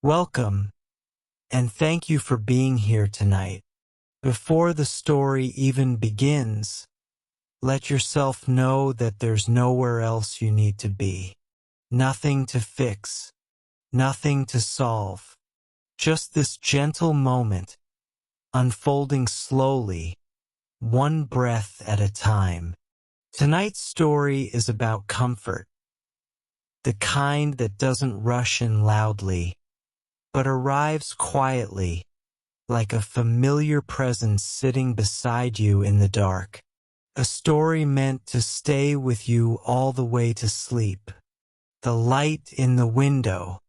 Welcome, and thank you for being here tonight. Before the story even begins, let yourself know that there's nowhere else you need to be. Nothing to fix, nothing to solve. Just this gentle moment, unfolding slowly, one breath at a time. Tonight's story is about comfort, the kind that doesn't rush in loudly, but arrives quietly, like a familiar presence sitting beside you in the dark. A story meant to stay with you all the way to sleep. The light in the window.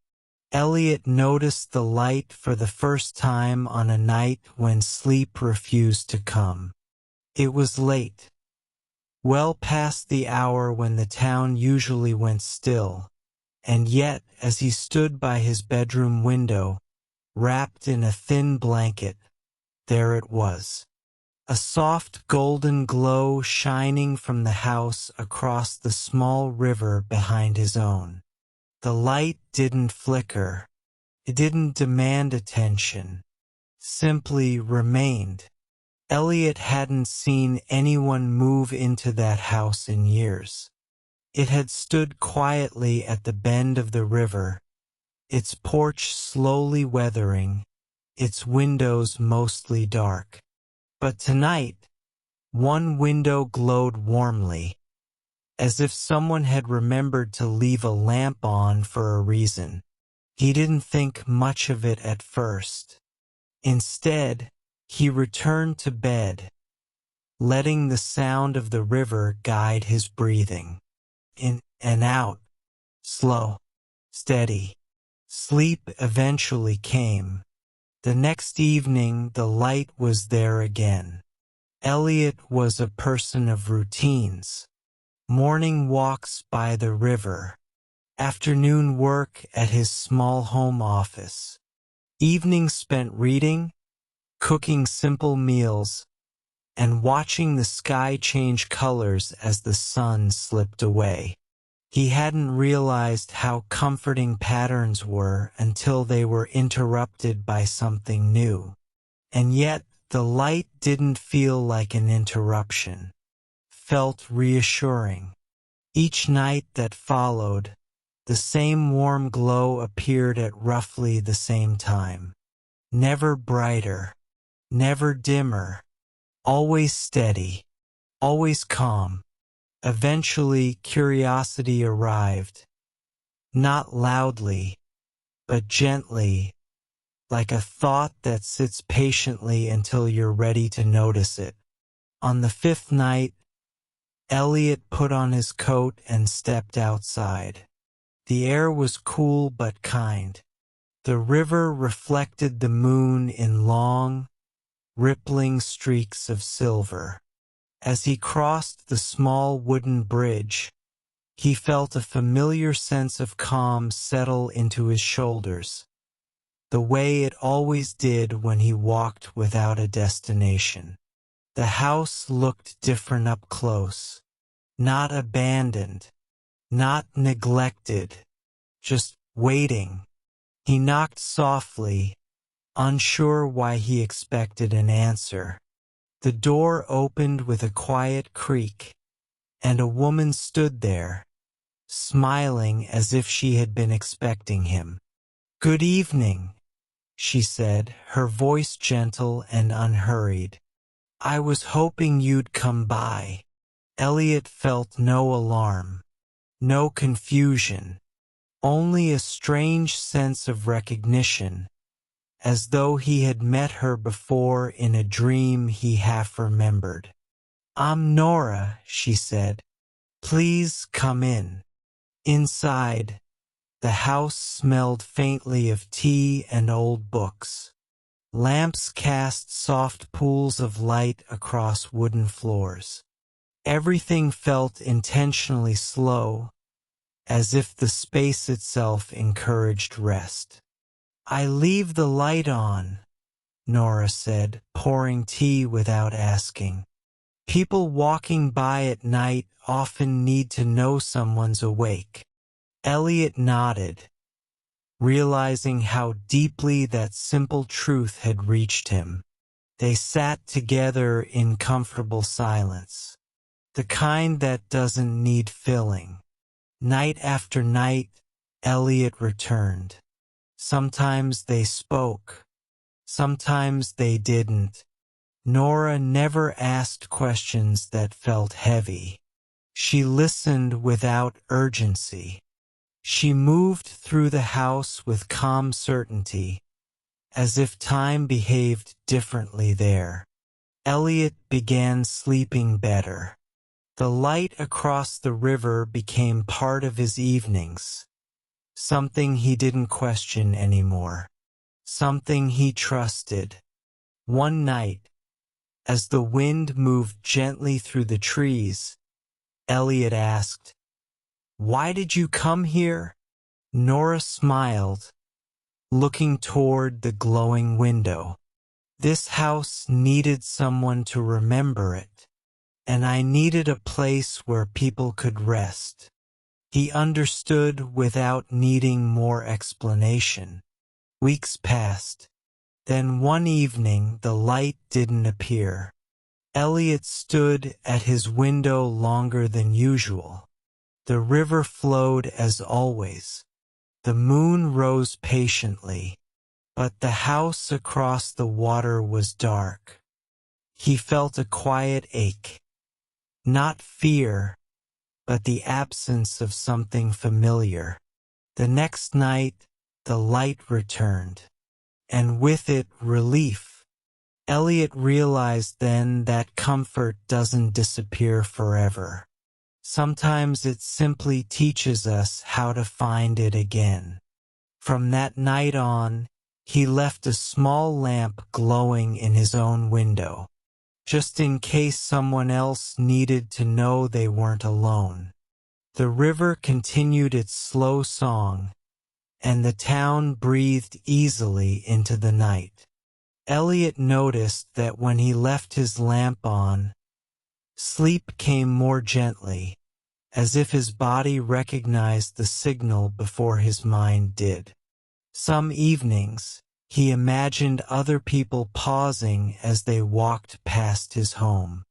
Elliot noticed the light for the first time on a night when sleep refused to come. It was late, well past the hour when the town usually went still, and yet as he stood by his bedroom window, wrapped in a thin blanket, there it was. A soft golden glow shining from the house across the small river behind his own. The light didn't flicker. It didn't demand attention. Simply remained. Elliot hadn't seen anyone move into that house in years. It had stood quietly at the bend of the river, its porch slowly weathering, its windows mostly dark. But tonight, one window glowed warmly, as if someone had remembered to leave a lamp on for a reason. He didn't think much of it at first. Instead, he returned to bed, letting the sound of the river guide his breathing. In and out, slow, steady. Sleep eventually came. The next evening the light was there again. Elliot was a person of routines. Morning walks by the river. Afternoon work at his small home office. Evenings spent reading, cooking simple meals, and watching the sky change colors as the sun slipped away. He hadn't realized how comforting patterns were until they were interrupted by something new. And yet, the light didn't feel like an interruption. Felt reassuring. Each night that followed, the same warm glow appeared at roughly the same time. Never brighter, never dimmer, always steady, always calm. Eventually, curiosity arrived. Not loudly, but gently, like a thought that sits patiently until you're ready to notice it. On the fifth night, Elliot put on his coat and stepped outside. The air was cool but kind. The river reflected the moon in long, rippling streaks of silver. As he crossed the small wooden bridge, he felt a familiar sense of calm settle into his shoulders, the way it always did when he walked without a destination. The house looked different up close. Not abandoned, not neglected, just waiting. He knocked softly, unsure why he expected an answer. The door opened with a quiet creak, and a woman stood there, smiling as if she had been expecting him. "Good evening," she said, her voice gentle and unhurried. "I was hoping you'd come by." Elliot felt no alarm, no confusion, only a strange sense of recognition, as though he had met her before in a dream he half remembered. "I'm Nora," she said. "Please come in." Inside, the house smelled faintly of tea and old books. Lamps cast soft pools of light across wooden floors. Everything felt intentionally slow, as if the space itself encouraged rest. "I leave the light on," Nora said, pouring tea without asking. "People walking by at night often need to know someone's awake." Elliot nodded. realizing how deeply that simple truth had reached him. They sat together in comfortable silence, the kind that doesn't need filling. Night after night, Elliot returned. Sometimes they spoke, sometimes they didn't. Nora never asked questions that felt heavy. She listened without urgency. She moved through the house with calm certainty, as if time behaved differently there. Elliot began sleeping better. The light across the river became part of his evenings, something he didn't question anymore, something he trusted. One night, as the wind moved gently through the trees, Elliot asked, "Why did you come here?" Nora smiled, looking toward the glowing window. "This house needed someone to remember it, and I needed a place where people could rest." He understood without needing more explanation. Weeks passed. Then one evening the light didn't appear. Elliot stood at his window longer than usual. The river flowed as always. The moon rose patiently, but the house across the water was dark. He felt a quiet ache. Not fear, but the absence of something familiar. The next night, the light returned, and with it relief. Elliot realized then that comfort doesn't disappear forever. Sometimes it simply teaches us how to find it again. From that night on, he left a small lamp glowing in his own window, just in case someone else needed to know they weren't alone. The river continued its slow song, and the town breathed easily into the night. Elliot noticed that when he left his lamp on, sleep came more gently, as if his body recognized the signal before his mind did. Some evenings, he imagined other people pausing as they walked past his home,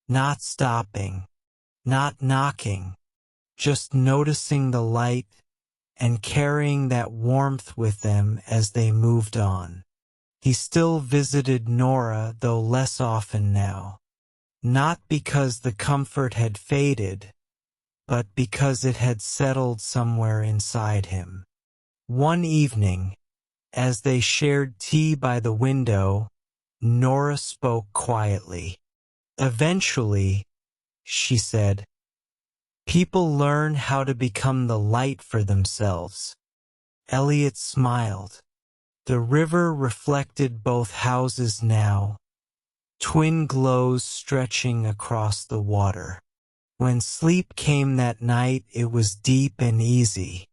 not stopping, not knocking, just noticing the light and carrying that warmth with them as they moved on. He still visited Nora, though less often now, not because the comfort had faded, but because it had settled somewhere inside him. One evening, as they shared tea by the window, Nora spoke quietly. "Eventually," she said, "people learn how to become the light for themselves." Elliot smiled. The river reflected both houses now, twin glows stretching across the water. When sleep came that night, it was deep and easy.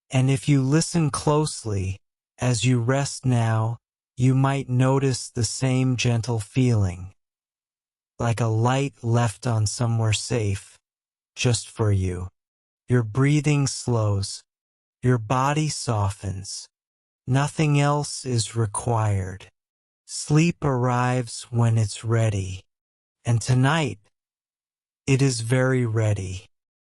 And if you listen closely, as you rest now, you might notice the same gentle feeling, like a light left on somewhere safe, just for you. Your breathing slows, your body softens. Nothing else is required. Sleep arrives when it's ready. And tonight, it is very ready.